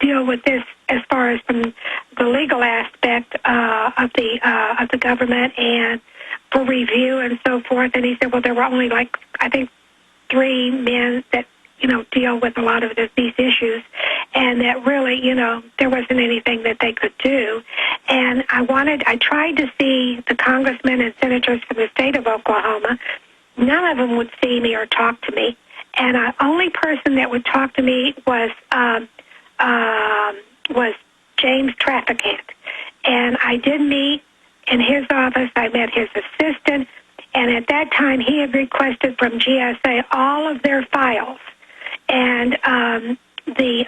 deal with this as far as from the legal aspect of the government and for review and so forth. And he said, well, there were only I think 3 men that deal with a lot of these issues, and that really there wasn't anything that they could do. And I tried to see the congressmen and senators from the state of Oklahoma. None of them would see me or talk to me. And the only person that would talk to me was James Traficant. And I did meet in his office. I met his assistant. And at that time, he had requested from GSA all of their files. And the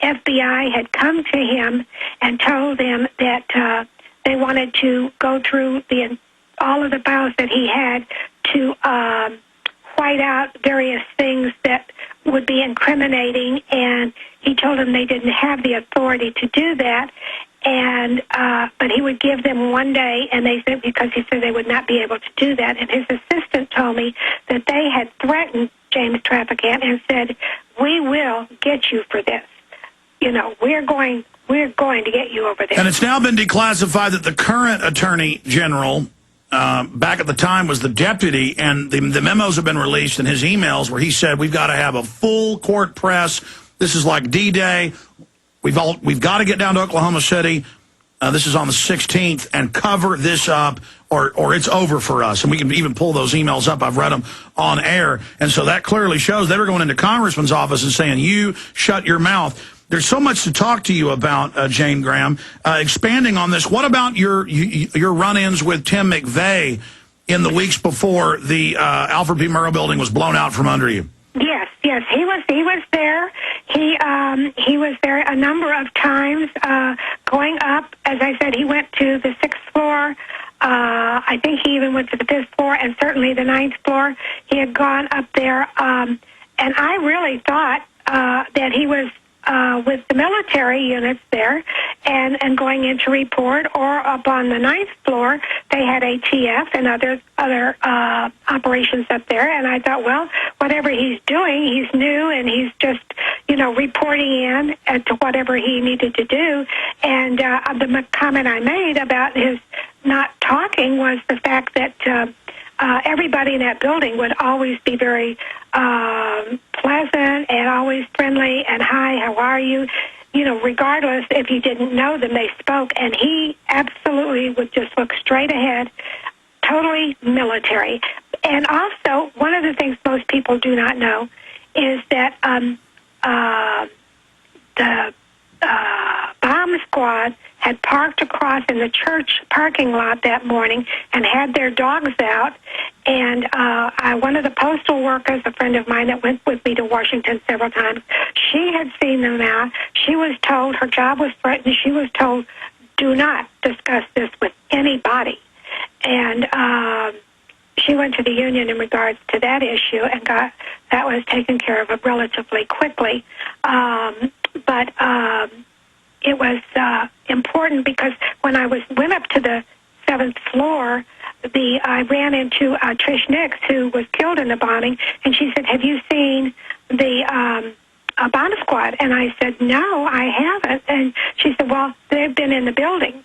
FBI had come to him and told him that they wanted to go through all of the files that he had to white out various things that would be incriminating, and he told them they didn't have the authority to do that, and but he would give them one day, and they said, because he said they would not be able to do that. And his assistant told me that they had threatened James Traficant and said, we will get you for this. We're going to get you over there. And it's now been declassified that the current Attorney General, back at the time, was the deputy, and the memos have been released in his emails where he said, we've got to have a full court press. This is like D-Day. We've got to get down to Oklahoma City. This is on the 16th, and cover this up, or it's over for us. And we can even pull those emails up. I've read them on air. And so that clearly shows they were going into Congressman's office and saying, you shut your mouth. There's so much to talk to you about, Jane Graham. Expanding on this, what about your run-ins with Tim McVeigh in the weeks before the Alfred P. Murrah building was blown out from under you? Yes, he was there. He was there a number of times going up. As I said, he went to the 6th floor. I think he even went to the 5th floor, and certainly the 9th floor. He had gone up there, and I really thought that he was with the military units there and going in to report, or up on the 9th floor, they had ATF and other operations up there. And I thought, well, whatever he's doing, he's new, and he's just, reporting in to whatever he needed to do. And the comment I made about his not talking was the fact that everybody in that building would always be very pleasant and always friendly and, hi, how are you? Regardless if you didn't know them, they spoke. And he absolutely would just look straight ahead, totally military. And also, one of the things most people do not know is that the bomb squad had parked across in the church parking lot that morning and had their dogs out. And one of the postal workers, a friend of mine that went with me to Washington several times, she had seen them out. She was told her job was threatened. She was told, do not discuss this with anybody. And she went to the union in regards to that issue and got that was taken care of relatively quickly. But it was important because when I went up to the 7th floor, I ran into Trish Nix, who was killed in the bombing, and she said, have you seen the bomb squad? And I said, no, I haven't. And she said, well, they've been in the building.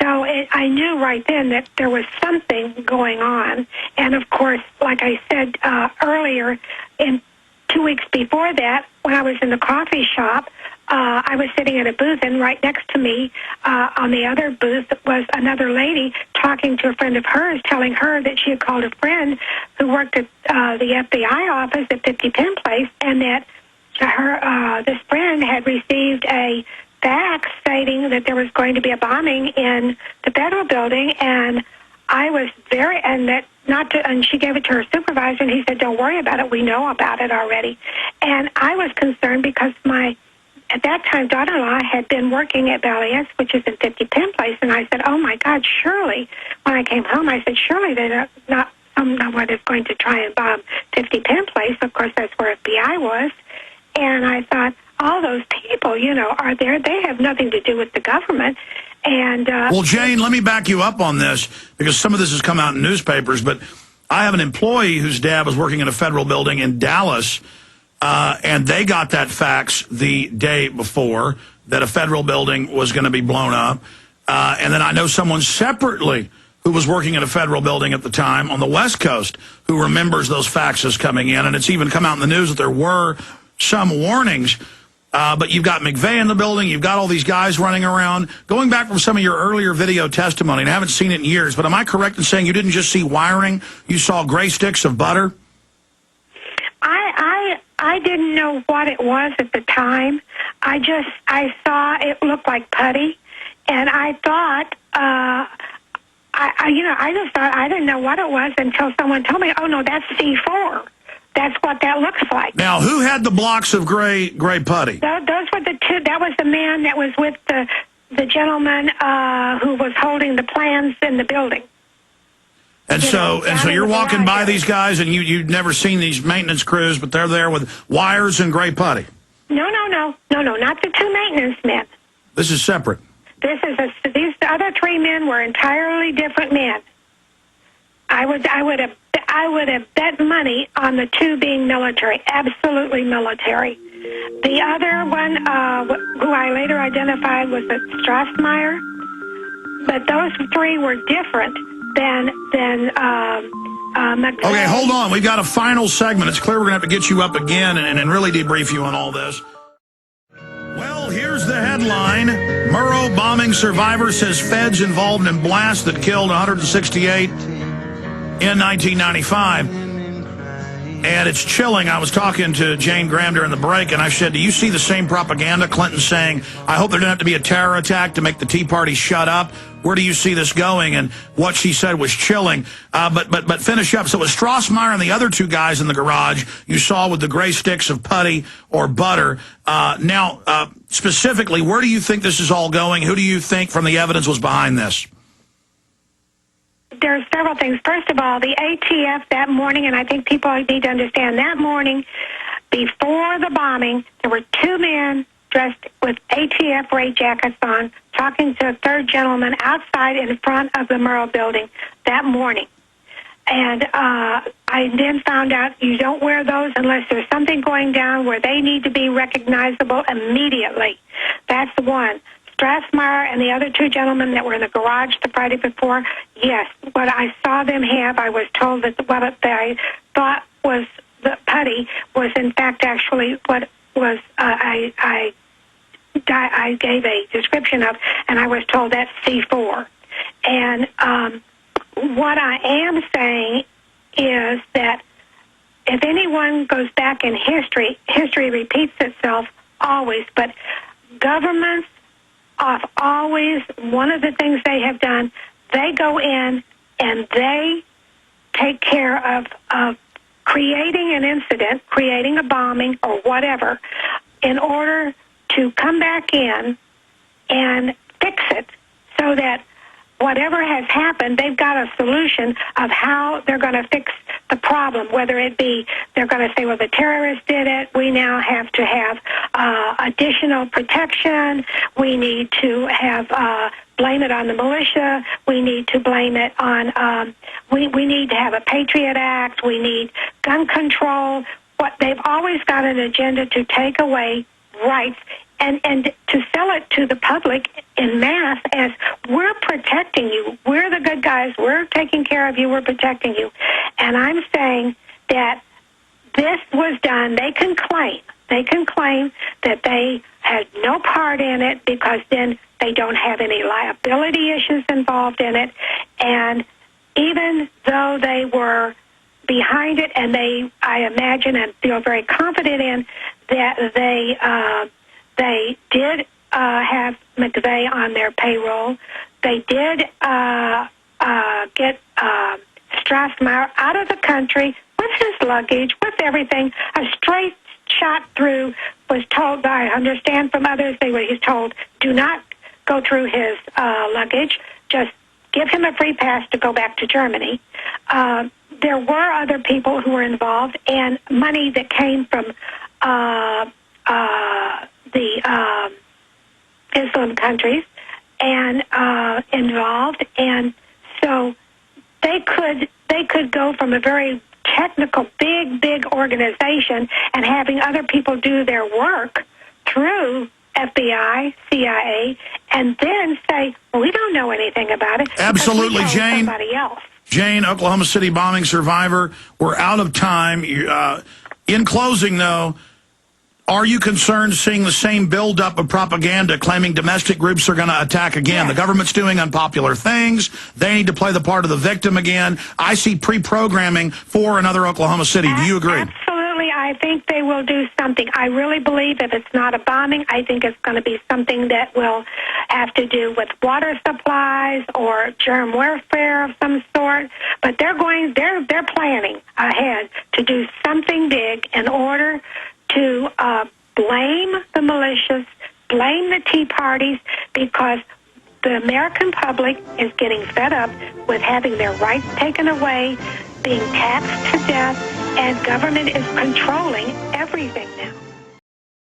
So I knew right then that there was something going on. And, of course, like I said earlier, in 2 weeks before that, when I was in the coffee shop, I was sitting at a booth, and right next to me on the other booth was another lady talking to a friend of hers, telling her that she had called a friend who worked at the FBI office at 50 Penn Place, and that this friend had received a fax stating that there was going to be a bombing in the federal building, and I was and she gave it to her supervisor, and he said, don't worry about it, we know about it already. And I was concerned because at that time, daughter-in-law had been working at Valley, which is in 50 Penn Place, and I said, oh, my God, surely, when I came home, I said, surely someone is going to try and bomb 50 Penn Place. Of course, that's where FBI was. And I thought, all those people, are there. They have nothing to do with the government. And well, Jane, let me back you up on this, because some of this has come out in newspapers, but I have an employee whose dad was working in a federal building in Dallas and they got that fax the day before that a federal building was going to be blown up. And then I know someone separately who was working at a federal building at the time on the West Coast who remembers those faxes coming in. And it's even come out in the news that there were some warnings. But you've got McVeigh in the building. You've got all these guys running around. Going back from some of your earlier video testimony, and I haven't seen it in years, but am I correct in saying you didn't just see wiring? You saw gray sticks of butter? I didn't know what it was at the time. I saw it looked like putty, and I thought, I just thought I didn't know what it was until someone told me, oh, no, that's C4. That's what that looks like. Now, who had the blocks of gray putty? Those were the two. That was the man that was with the gentleman who was holding the plans in the building. And so you're walking by these guys, and you'd never seen these maintenance crews, but they're there with wires and gray putty. No, not the two maintenance men. This is separate. These other three men were entirely different men. I would have bet money on the two being military, absolutely military. The other one, who I later identified, was at Strassmeyer, but those three were different than McVeigh. Okay, hold on. We've got a final segment. It's clear we're going to have to get you up again and really debrief you on all this. Well, here's the headline. Murrow bombing survivor says feds involved in blast that killed 168 in 1995. And it's chilling. I was talking to Jane Graham during the break, and I said, do you see the same propaganda? Clinton saying, I hope there doesn't have to be a terror attack to make the Tea Party shut up. Where do you see this going? And what she said was chilling. But finish up. So it was Strassmeyer and the other two guys in the garage you saw with the gray sticks of putty or butter. Now, specifically, where do you think this is all going? Who do you think from the evidence was behind this? There's several things. First of all, the ATF that morning, and I think people need to understand, that morning before the bombing, there were two men dressed with ATF raid jackets on, talking to a third gentleman outside in front of the Murrow building that morning. And I then found out you don't wear those unless there's something going down where they need to be recognizable immediately. That's one. Strassmeyer and the other two gentlemen that were in the garage the Friday before, yes, what I saw them have, I was told that what I thought was the putty was in fact actually what was I gave a description of, and I was told that's C4. And what I am saying is that if anyone goes back in history, history repeats itself always, but governments have always, one of the things they have done, they go in and they take care of creating an incident, creating a bombing or whatever, in order to come back in and fix it so that whatever has happened, they've got a solution of how they're going to fix the problem, whether it be they're going to say, well, the terrorists did it. We now have to have additional protection. We need to have blame it on the militia. We need to blame it on, we need to have a Patriot Act. We need gun control. What they've always got an agenda to take away rights and to sell it to the public in mass as we're protecting you. We're the good guys. We're taking care of you. We're protecting you. And I'm saying that this was done. They can claim that they had no part in it because then they don't have any liability issues involved in it. And even though they were behind it, and I imagine and feel very confident in that they did have McVeigh on their payroll. They did get Strassmeyer out of the country with his luggage, with everything. A straight shot through was told, I understand from others, he's told, do not go through his luggage. Just give him a free pass to go back to Germany. There were other people who were involved, and money that came from the Islam countries and involved, and so they could go from a very technical, big organization and having other people do their work through FBI, CIA, and then say, well, we don't know anything about it. Absolutely, Jane. Somebody else. Jane, Oklahoma City bombing survivor, we're out of time. In closing, though, are you concerned seeing the same buildup of propaganda claiming domestic groups are going to attack again? Yes. The government's doing unpopular things. They need to play the part of the victim again. I see pre-programming for another Oklahoma City. Do you agree? Absolutely. I think they will do something. I really believe if it's not a bombing, I think it's going to be something that will have to do with water supplies or germ warfare of some sort. But they're planning ahead to do something big in order to blame the militias, blame the Tea Parties, because the American public is getting fed up with having their rights taken away, being taxed to death, and government is controlling everything now.